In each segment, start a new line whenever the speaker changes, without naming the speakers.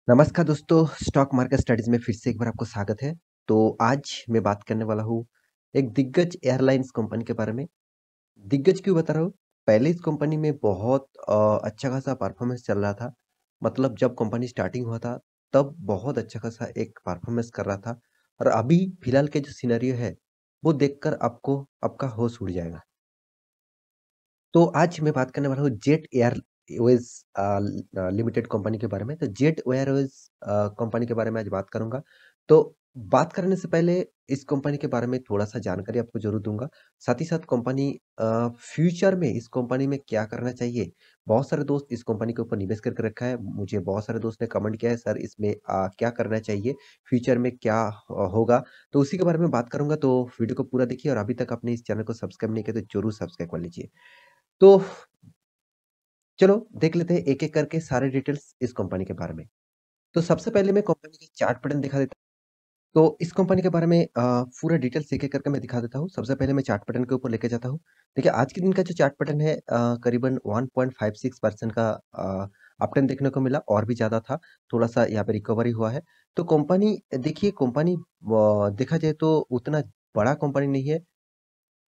नमस्कार दोस्तों, stock market studies में फिर से एक बार आपको स्वागत है। तो आज मैं बात करने वाला हूँ एक दिग्गज एयरलाइंस कंपनी के बारे में। दिग्गज क्यों बता रहा हूँ? पहले इस कंपनी में बहुत अच्छा खासा परफॉर्मेंस चल रहा था। मतलब जब कंपनी स्टार्टिंग हुआ था, तब बहुत अच्छा खासा एक परफॉर्मेंस कर रहा था और अभी फिलहाल के जो सिनेरियो है, वो देखकर आपको आपका होश उड़ जाएगा। तो आज मैं बात करने वाला हूँ जेट एयरवेज़ लिमिटेड कंपनी के बारे में। तो जेट एयरवेज़ कंपनी के बारे में आज बात करूँगा। तो बात करने से पहले इस कंपनी के बारे में थोड़ा-सा जानकारी आपको ज़रूर दूँगा। साथ ही साथ कंपनी फ्यूचर में इस कंपनी में क्या करना चाहिए? बहुत सारे दोस्त इस कंपनी के ऊपर निवेश करके रखा है। मुझे बहुत सारे दोस्त ने कमेंट किया है, सर इसमें क्या करना चाहिए? फ्यूचर में क्या होगा? तो उसी के बारे में बात करूँगा, तो वीडियो को पूरा देखिए और अभी तक आपने इस चैनल को सब्सक्राइब नहीं किया तो ज़रूर सब्सक्राइब कर लीजिए। तो चलो देख लेते हैं एक-एक करके सारे डिटेल्स इस कंपनी के बारे में। तो सबसे पहले मैं कंपनी की चार्ट पैटर्न दिखा देता हूँ। तो इस कंपनी के बारे में पूरा डिटेल्स एक-एक करके मैं दिखा देता हूँ। सबसे पहले मैं चार्ट पैटर्न के ऊपर लेके जाता हूँ। देखिए आज के दिन का जो चार्ट पैटर्न है करीबन 1.56% का अपट्रेंड देखने को मिला और भी ज़्यादा था। थोड़ा-सा यहाँ पे रिकवरी हुआ है। तो कंपनी देखिए कंपनी देखा जाए तो उतना बड़ा कंपनी नहीं है।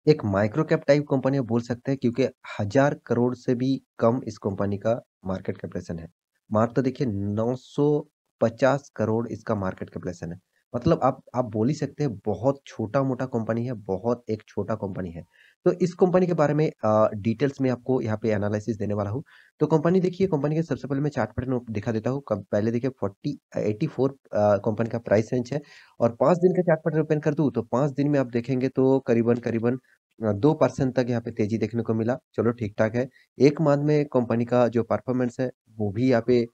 एक माइक्रो कैप टाइप कंपनी आप बोल सकते हैं क्योंकि 1000 करोड़ से भी कम इस कंपनी का मार्केट कैपिटलाइजेशन है। मात्र देखिए 950 करोड़ इसका मार्केट कैपिटलाइजेशन है। मतलब आप बोल ही सकते हैं बहुत छोटा-मोटा कंपनी है, बहुत एक छोटा कंपनी है। तो इस कंपनी के बारे में डिटेल्स में आपको यहाँ पे एनालिसिस देने वाला हूँ। तो कंपनी देखिए कंपनी के सबसे पहले मैं चार्ट पैटर्न दिखा देता हूँ। कब पहले देखिए 84 कंपनी का प्राइस रेंज है और 5 दिन का चार्ट पैटर्न ओपन कर दूँ तो 5 दिन में आप देखेंगे तो करीबन-करीबन 2% तक यहाँ पे तेज़ी देखने को मिला, चलो ठीक-ठाक है। 1 मंथ में कंपनी का जो परफ़ॉर्मेंस है, वो भी यहाँ पे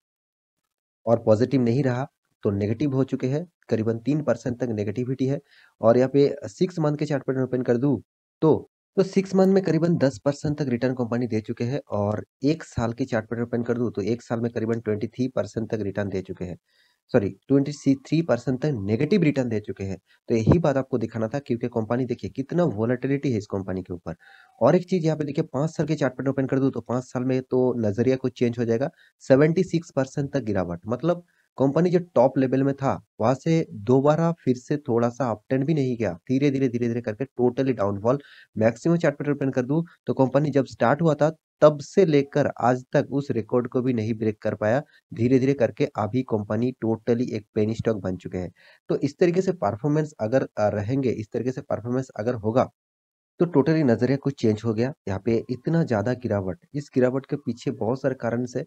और पॉज़िटिव नहीं रहा, तो नेगेटिव हो चुके हैं, करीबन 3% तक नेगेटिविटी है और यहाँ पे 6 मंथ के चार्ट पैटर्न ओपन कर दूँ, तो 6 मंथ में करीबन 10% तक रिटर्न कंपनी दे चुके हैं और 1 साल के चार्ट पैटर्न ओपन कर दूँ, तो 1 साल में करीबन 23% तक रिटर्न दे चुके हैं। सॉरी 23% तक नेगेटिव रिटर्न दे चुके हैं। तो यही बात आपको दिखाना था क्योंकि कंपनी देखिए कितना वोलेटिलिटी है इस कंपनी के ऊपर। और एक चीज़ यहाँ पे देखिए 5 साल के चार्ट पैटर्न ओपन कर दूँ, तो 5 साल में तो नज़रिया कुछ चेंज हो जाएगा। 76% तक गिरावट मतलब कंपनी जो टॉप लेवल में था, वहाँ से दोबारा फिर से थोड़ा-सा अपट्रेंड भी नहीं गया। धीरे-धीरे करके totally downfall. Maximum chart pattern open कर दूँ, तो कंपनी जब स्टार्ट हुआ था, तब से लेकर आज तक उस रिकॉर्ड को भी नहीं ब्रेक कर पाया। धीरे-धीरे करके अभी कंपनी टोटली एक पेनी स्टॉक बन चुके हैं। तो इस तरीके से परफॉर्मेंस अगर रहेंगे, इस तरीके से परफॉर्मेंस अगर होगा तो टोटली नज़रिया कुछ चेंज हो गया। यहाँ पे इतना ज़्यादा गिरावट, इस गिरावट के पीछे बहुत सारे कारण से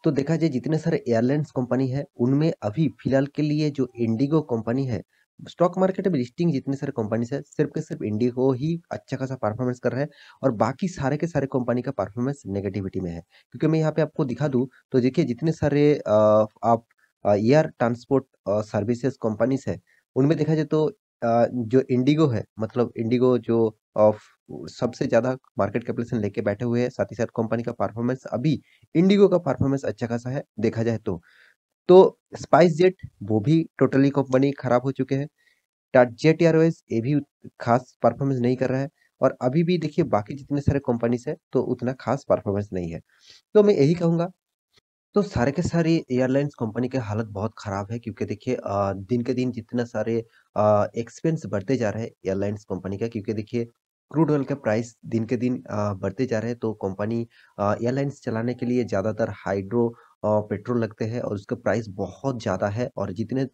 तो देखा जाए जितने सारे एयरलाइन्स कंपनी है, उनमें अभी फिलहाल के लिए जो इंडिगो कंपनी है, स्टॉक मार्केट में लिस्टिंग जितने सारे कंपनीज़ है, सिर्फ़ के सिर्फ़ इंडिगो ही अच्छा खासा परफॉर्मेंस कर रहा है और बाकी सारे के सारे कंपनी का परफॉर्मेंस नेगेटिविटी में है। क्योंकि मैं यहाँ पे आपको दिखा दूँ, तो देखिए जितने सारे आप एयर ट्रांसपोर्ट सर्विसेज़ कंपनीज़ है, उनमें देखा जाए तो जो इंडिगो है, मतलब इंडिगो जो ऑफ सबसे ज़्यादा मार्केट कैपिटलाइज़ेशन लेके बैठे हुए हैं, साथ ही साथ कंपनी का परफॉर्मेंस अभी इंडिगो का परफॉर्मेंस अच्छा खासा है, देखा जाए तो। तो स्पाइस जेट वो भी टोटली कंपनी खराब हो चुके हैं। जेट एयरवेज़ ये भी खास परफॉर्मेंस नहीं कर रहा है और अभी भी देखिए बाकी जितने सारे कंपनीज़ हैं, तो उतना खास परफॉर्मेंस नहीं है। तो मैं यही कहूँगा तो सारे के सारे एयरलाइंस कंपनी की हालत बहुत ख़राब है क्योंकि देखिए दिन के दिन जितना सारे एक्सपेंस बढ़ते जा रहे हैं एयरलाइंस कंपनी का क्योंकि देखिए क्रूड ऑयल का प्राइस दिन के दिन बढ़ते जा रहे हैं तो कंपनी एयरलाइंस चलाने के लिए ज़्यादातर हाइड्रो पेट्रोल लगते हैं और उसका प्राइस बहुत ज़्यादा है और जितने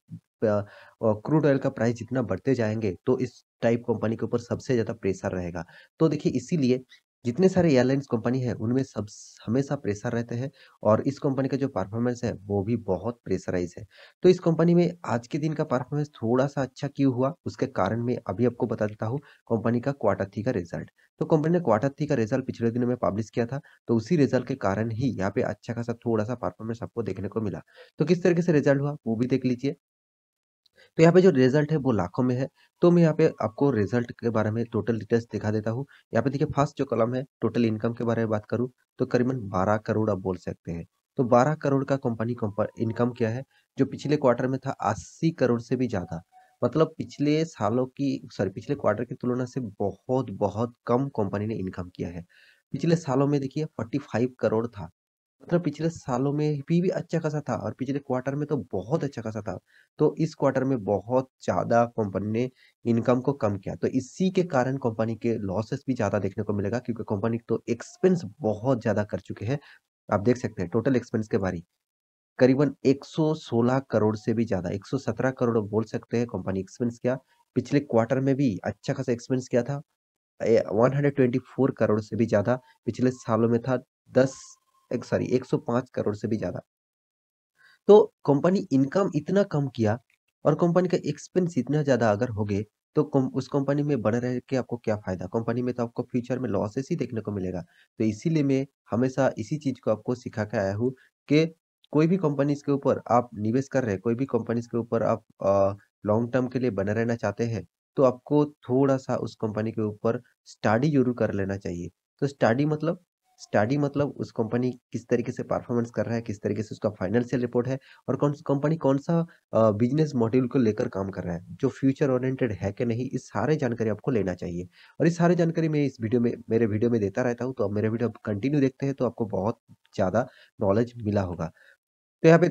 क्रूड ऑयल का प्राइस जितना बढ़ते जाएँगे तो इस टाइप कंपनी के ऊपर सबसे ज़्यादा प्रेशर रहेगा। तो देखिए इसीलिए जितने सारे एयरलाइंस कंपनी है उनमें सब हमेशा प्रेशर रहते हैं और इस कंपनी का जो परफॉर्मेंस है वो भी बहुत प्रेशराइज़ है। तो इस कंपनी में आज के दिन का परफॉर्मेंस थोड़ा-सा अच्छा क्यों हुआ? उसके कारण मैं अभी आपको बता देता हूँ, कंपनी का क्वार्टर 3 का रिज़ल्ट। तो कंपनी ने क्वार्टर 3 का रिज़ल्ट पिछले दिनों में पब्लिश किया था, तो उसी रिज़ल्ट के कारण ही यहाँ पे अच्छा खासा थोड़ा-सा परफॉर्मेंस आपको देखने को मिला। तो किस तरीके से रिज़ल्ट हुआ, वो भी देख लीजिए। तो यहाँ पे जो रिज़ल्ट है वो लाखों में है। तो मैं यहाँ पे आपको रिज़ल्ट के बारे में टोटल डिटेल्स दिखा देता हूँ। यहाँ पे देखिए फर्स्ट जो कॉलम है टोटल इनकम के बारे में बात करूँ तो करीबन 12 करोड़ आप बोल सकते हैं। तो 12 करोड़ का इनकम क्या है? जो पिछले क्वार्टर में था 80 करोड़ से भी ज़्यादा। मतलब पिछले सालों की सॉरी पिछले क्वार्टर की तुलना से बहुत-बहुत कम कंपनी ने इनकम किया है। पिछले सालों में देखिए 45 करोड़ था। मतलब पिछले सालों में भी अच्छा खासा था और पिछले क्वार्टर में तो बहुत अच्छा खासा था। तो इस क्वार्टर में बहुत ज़्यादा कंपनी ने इनकम को कम किया। तो इसी के कारण कंपनी के लॉसेस भी ज़्यादा देखने को मिलेगा क्योंकि कंपनी तो एक्सपेंस बहुत ज़्यादा कर चुके हैं। आप देख सकते हैं टोटल एक्सपेंस के बारे करीबन 116 करोड़ से भी ज़्यादा 117 करोड़ बोल सकते हैं कंपनी एक्सपेंस किया। पिछले क्वार्टर में भी अच्छा खासा एक्सपेंस किया था। 124 करोड़ से भी ज़्यादा पिछले सालों में था 105 करोड़ से भी ज़्यादा। तो कंपनी इनकम इतना कम किया और कंपनी का एक्सपेंस इतना ज़्यादा अगर हो गए, तो उस कंपनी में बने रह के आपको क्या फ़ायदा? कंपनी में तो आपको फ्यूचर में लॉसेस ही देखने को मिलेगा। तो इसीलिए मैं हमेशा इसी चीज़ को आपको सिखा के आया हूँ कि कोई भी कंपनीज़ के ऊपर आप निवेश कर रहे हैं, कोई भी कंपनीज़ के ऊपर आप लॉन्ग टर्म के लिए बने रहना चाहते हैं, तो आपको थोड़ा-सा उस कंपनी के ऊपर स्टडी ज़रूर कर लेना चाहिए। तो स्टडी मतलब उस कंपनी किस तरीके से परफॉर्मेंस कर रहा है, किस तरीके से उसका फाइनेंशियल रिपोर्ट है और कंपनी कौन-सा बिज़नेस मॉड्यूल को लेकर काम कर रहा है, जो फ्यूचर ओरिएंटेड है कि नहीं, इस सारे जानकारी आपको लेना चाहिए। और इस सारी जानकारी मैं इस वीडियो में मेरे वीडियो में देता रहता हूँ, तो आप मेरे वीडियो कंटिन्यू देखते हैं, तो आपको बहुत ज़्यादा नॉलेज मिला होगा। तो यहाँ पे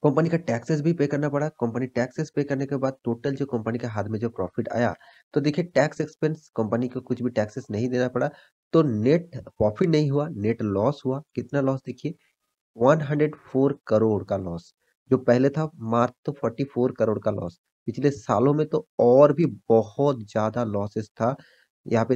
कंपनी का टैक्सेस भी पे करना पड़ा। कंपनी टैक्सेस पे करने के बाद टोटल जो कंपनी के हाथ में जो प्रॉफिट आया, तो देखिए टैक्स एक्सपेंस कंपनी को कुछ भी टैक्सेस नहीं देना पड़ा। तो नेट प्रॉफिट नहीं हुआ, नेट लॉस हुआ। कितना लॉस देखिए 104 करोड़ का लॉस, जो पहले था मात्र 44 करोड़ का लॉस। पिछले सालों में तो और भी बहुत ज़्यादा लॉसेस था। यहाँ पे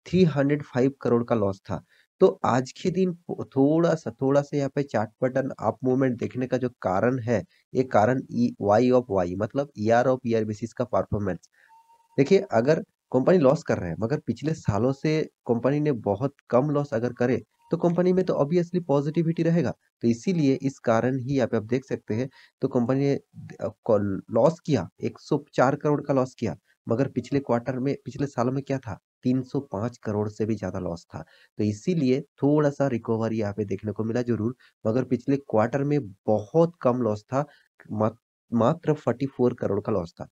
305 करोड़ का लॉस था। तो आज के दिन थोड़ा-सा यहाँ पे चार्ट पैटर्न अप मूवमेंट देखने का जो कारण है, ये कारण वाई ऑफ वाई मतलब ईयर ऑफ ईयर बेसिस का परफॉर्मेंस। देखिए, अगर कंपनी लॉस कर रहा है, मगर पिछले सालों से कंपनी ने बहुत कम लॉस अगर करे, तो कंपनी में तो ऑब्वियसली पॉजिटिविटी रहेगा। तो इसीलिए इस कारण ही यहाँ पे आप देख सकते हैं, तो कंपनी ने लॉस किया, 104 करोड़ का लॉस किया, मगर पिछले सालों में क्या था? 305 करोड़ से भी ज़्यादा लॉस था। तो इसीलिए थोड़ा-सा रिकवरी यहाँ पे देखने को मिला ज़रूर, मगर पिछले क्वार्टर में बहुत कम लॉस था, मा मात्र 44 करोड़ का लॉस था।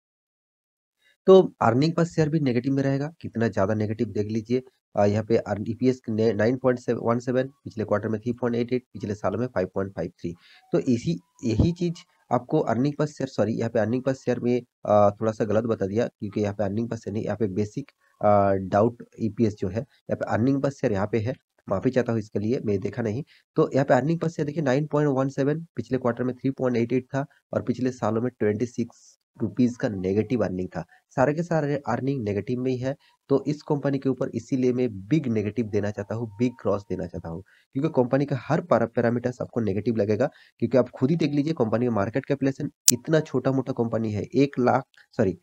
तो अर्निंग पर शेयर भी नेगेटिव में रहेगा, कितना ज़्यादा नेगेटिव देख लीजिए। यहाँ पे ईपीएस ने 9.17 पिछले क्वार्टर में 3.88 पिछले सालों में 5.53। तो इसी यही चीज़ आपको अर्निंग पर शेयर सॉरी यहाँ पे अर्निंग पर शेयर में थोड़ा-सा गलत बता दिया क्योंकि यहाँ पे अर्निंग पर शेयर नहीं यहाँ पे बेसिक डाउट ईपीएस जो है, यहाँ पे अर्निंग पर शेयर यहाँ पे है। माफ़ी चाहता हूँ इसके लिए, मैं देखा नहीं। तो यहाँ पे अर्निंग पर शेयर देखिए 9.17 पिछले क्वार्टर में 3.88 था और पिछले सालों में 26 रुपीज़ का नेगेटिव अर्निंग था। सारे के सारे अर्निंग नेगेटिव में ही है, तो इस कंपनी के ऊपर इसीलिए मैं बिग नेगेटिव देना चाहता हूँ, बिग क्रॉस देना चाहता हूँ। क्योंकि कंपनी का हर पैरामीटर्स आपको नेगेटिव लगेगा क्योंकि आप खुद ही देख लीजिए कंपनी का मार्केट कैपिटलाइजेशन इतना छोटा-मोटा कंपनी है, 1 लाख सॉरी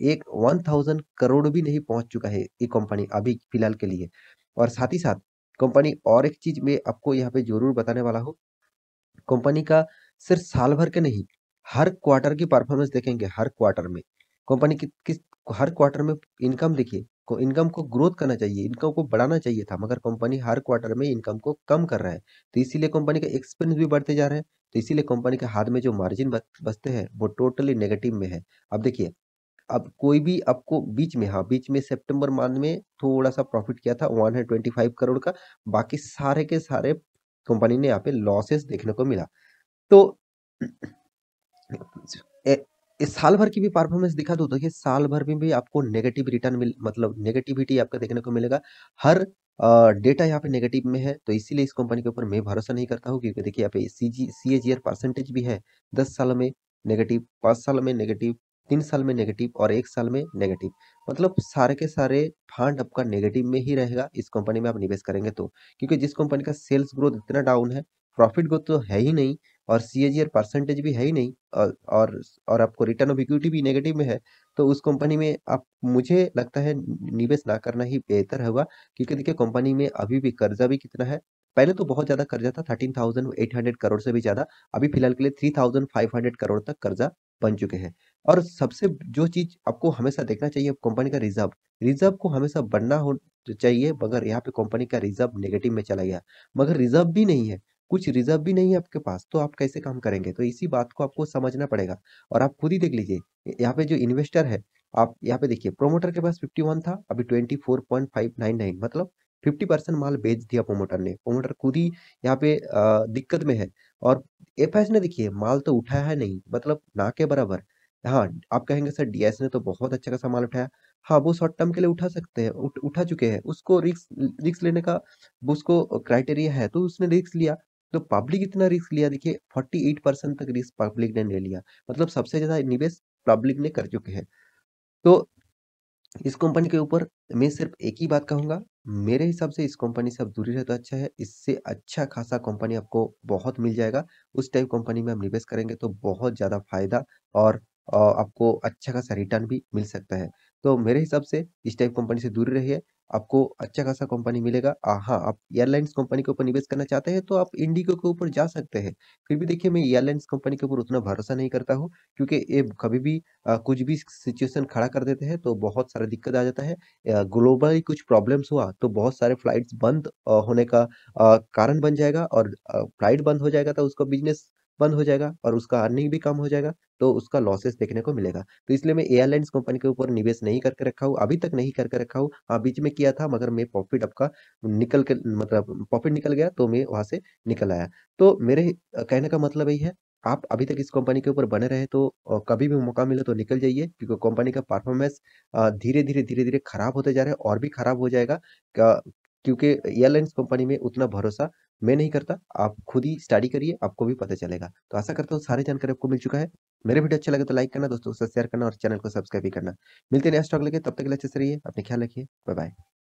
एक 1000 करोड़ भी नहीं पहुँच चुका है ये कंपनी अभी फिलहाल के लिए। और साथ ही साथ कंपनी और एक चीज़ मैं आपको यहाँ पे ज़रूर बताने वाला हूँ कंपनी का सिर्फ साल भर के नहीं, हर क्वार्टर की परफॉर्मेंस देखेंगे हर क्वार्टर में। कंपनी की किस हर क्वार्टर में इनकम देखिए, को इनकम को ग्रोथ करना चाहिए, इनकम को बढ़ाना चाहिए था, मगर कंपनी हर क्वार्टर में इनकम को कम कर रहा है। तो इसीलिए कंपनी का एक्सपेंस भी बढ़ते जा रहे हैं। तो इसीलिए कंपनी के हाथ में जो मार्जिन बचते हैं, वो टोटली नेगेटिव में है। अब देखिए, अब कोई भी आपको बीच में सितंबर मंथ में थोड़ा-सा प्रॉफिट किया था 125 करोड़ का, बाकी सारे के सारे कंपनी ने यहाँ पे लॉसेस देखने को मिला। तो ए, इस साल भर की भी परफॉर्मेंस दिखा दूँ तो ये साल भर में भी आपको नेगेटिव रिटर्न मिल मतलब नेगेटिविटी आपको देखने को मिलेगा। हर डेटा यहाँ पे नेगेटिव में है, तो इसीलिए इस कंपनी के ऊपर मैं भरोसा नहीं करता हूँ क्योंकि देखिए यहाँ पे सीएजीआर परसेंटेज भी है 10 सालों में नेगेटिव, 5 साल में नेगेटिव, 3 साल में नेगेटिव और 1 साल में नेगेटिव। मतलब सारे के सारे फंड आपका नेगेटिव में ही रहेगा इस कंपनी में आप निवेश करेंगे तो। क्योंकि जिस कंपनी का सेल्स ग्रोथ इतना डाउन है, प्रॉफिट ग्रोथ तो है ही नहीं और सीएजीआर परसेंटेज भी है ही नहीं और आपको रिटर्न ऑफ इक्विटी भी नेगेटिव में है, तो उस कंपनी में आप मुझे लगता है निवेश ना करना ही बेहतर होगा क्योंकि देखिए कंपनी में अभी भी कर्जा भी कितना है, पहले तो बहुत ज़्यादा कर्जा था 13,800 करोड़ से भी ज़्यादा, अभी फिलहाल के लिए 3,500 करोड़ तक कर्जा बन चुके हैं। और सबसे जो चीज़ आपको हमेशा देखना चाहिए कंपनी का रिज़र्व, रिज़र्व को हमेशा बढ़ना हो चाहिए मगर यहाँ पे कंपनी का रिज़र्व नेगेटिव में चला गया, मगर रिज़र्व भी नहीं है। कुछ रिज़र्व भी नहीं है आपके पास, तो आप कैसे काम करेंगे? तो इसी बात को आपको समझना पड़ेगा और आप खुद ही देख लीजिए, यहाँ पे जो इन्वेस्टर है, आप यहाँ पे देखिए प्रोमोटर के पास 51 था, अभी 24.599 मतलब 50% माल बेच दिया प्रोमोटर ने। प्रोमोटर खुद ही यहाँ पे दिक्कत में है और एफएस ने देखिए माल तो उठाया है नहीं, मतलब ना के बराबर। हाँ, आप कहेंगे सर डीएस ने तो बहुत अच्छा खासा माल उठाया। हाँ, वो शॉर्ट टर्म के लिए उठा सकते हैं, उठा चुके हैं। उसको रिस्क रिस्क लेने का वो उसको क्राइटेरिया है, तो उसने रिस्क लिया। तो पब्लिक इतना रिस्क लिया देखिए, 48% तक रिस्क पब्लिक ने ले लिया। मतलब सबसे ज़्यादा निवेश पब्लिक ने कर चुके हैं। तो इस कंपनी के ऊपर मैं सिर्फ एक ही बात कहूँगा, मेरे हिसाब से इस कंपनी से आप दूरी रहे तो अच्छा है। इससे अच्छा खासा कंपनी आपको बहुत मिल जाएगा। उस टाइप कंपनी में आप निवेश करेंगे तो बहुत ज़्यादा फ़ायदा और आपको अच्छा खासा रिटर्न भी मिल सकता है। तो मेरे हिसाब से इस टाइप कंपनी से दूर रहिए, आपको अच्छा खासा कंपनी मिलेगा। हाँ, आप एयरलाइन्स कंपनी के ऊपर निवेश करना चाहते हैं तो आप इंडिगो के ऊपर जा सकते हैं। फिर भी देखिए मैं एयरलाइन्स कंपनी के ऊपर उतना भरोसा नहीं करता हूँ, क्योंकि ये कभी भी कुछ भी सिचुएशन खड़ा कर देते हैं तो बहुत सारा दिक्कत आ जाता है। ग्लोबली कुछ प्रॉब्लम्स हुआ तो बहुत सारे फ्लाइट्स बंद होने का कारण बन जाएगा और फ्लाइट बंद हो जाएगा तो उसका बिज़नेस बंद हो जाएगा और उसका अर्निंग भी कम हो जाएगा, तो उसका लॉसेस देखने को मिलेगा। तो इसलिए मैं एयरलाइन्स कंपनी के ऊपर निवेश नहीं करके रखा हूँ, अभी तक नहीं करके रखा हूँ। हाँ, बीच में किया था मगर मैं प्रॉफ़िट आपका निकल के मतलब प्रॉफ़िट निकल गया तो मैं वहाँ से निकल आया। तो मेरे कहने का मतलब यही है, आप अभी तक इस कंपनी के ऊपर बने रहे तो कभी भी मौका मिले तो निकल जाइए, क्योंकि कंपनी का परफॉर्मेंस धीरे-धीरे, धीरे-धीरे खराब होते जा रहा है और भी खराब हो जाएगा। क क्योंकि एयरलाइन्स कंपनी में उतना भरोसा मैं नहीं करता। आप खुद ही स्टडी करिए, आपको भी पता चलेगा। तो आशा करता हूँ सारी जानकारी आपको मिल चुका है। मेरे वीडियो अच्छा लगे तो लाइक करना, दोस्तों के साथ शेयर करना और चैनल को सब्सक्राइब भी करना। मिलते हैं नेक्स्ट टॉक लेके, तब तक के लिए अच्छे से रहिए, अपना ख्याल रखिए। Bye bye.